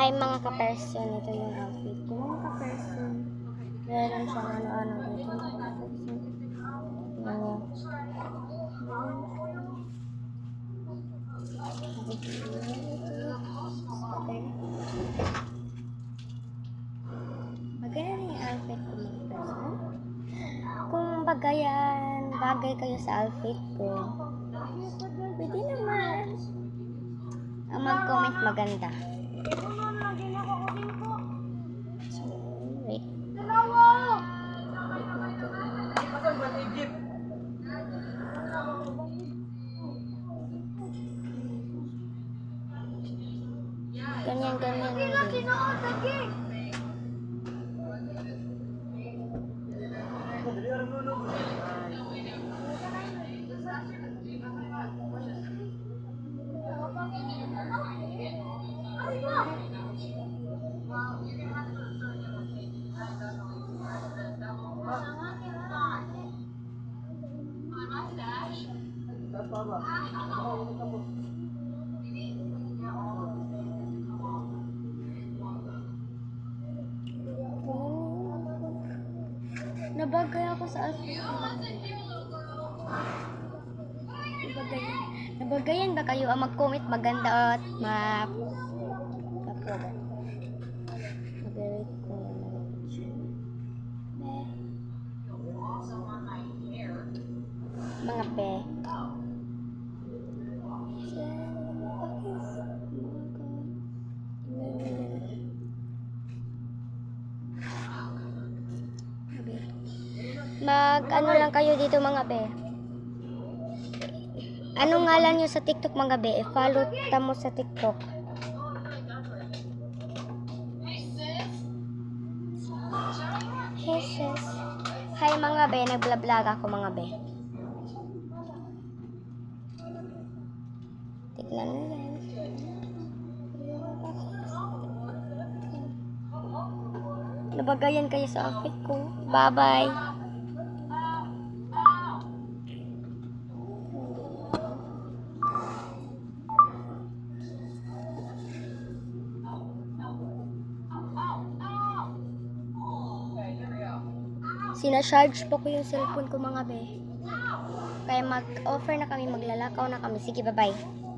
Hi mga ka-person, ito yung outfit ko mga ka-person. Meron siyang ano-ano dito mga ka-person. Maganda na yung outfit ko mga ka-person. Kung bagayan, bagay kayo sa outfit ko, pwede naman ang mag-comment maganda. Wait. Ganyan lang din. Nabagay ako sa outfit ko. Nabagayan ba kayo? Mag-comment maganda at mag-rate ko. Mga pe. Ano lang kayo dito mga be. Anong ngalan nyo sa TikTok mga be? I-follow tamo sa TikTok. Hey sis. Hi mga be, nag-vlog ako mga be. Tignan mo yan. Nabagayan kayo sa outfit ko. Bye-bye. Sinacharge po ko yung cellphone ko mga be. Kaya mag-offer na kami, maglalakaw na kami. Sige, bye-bye.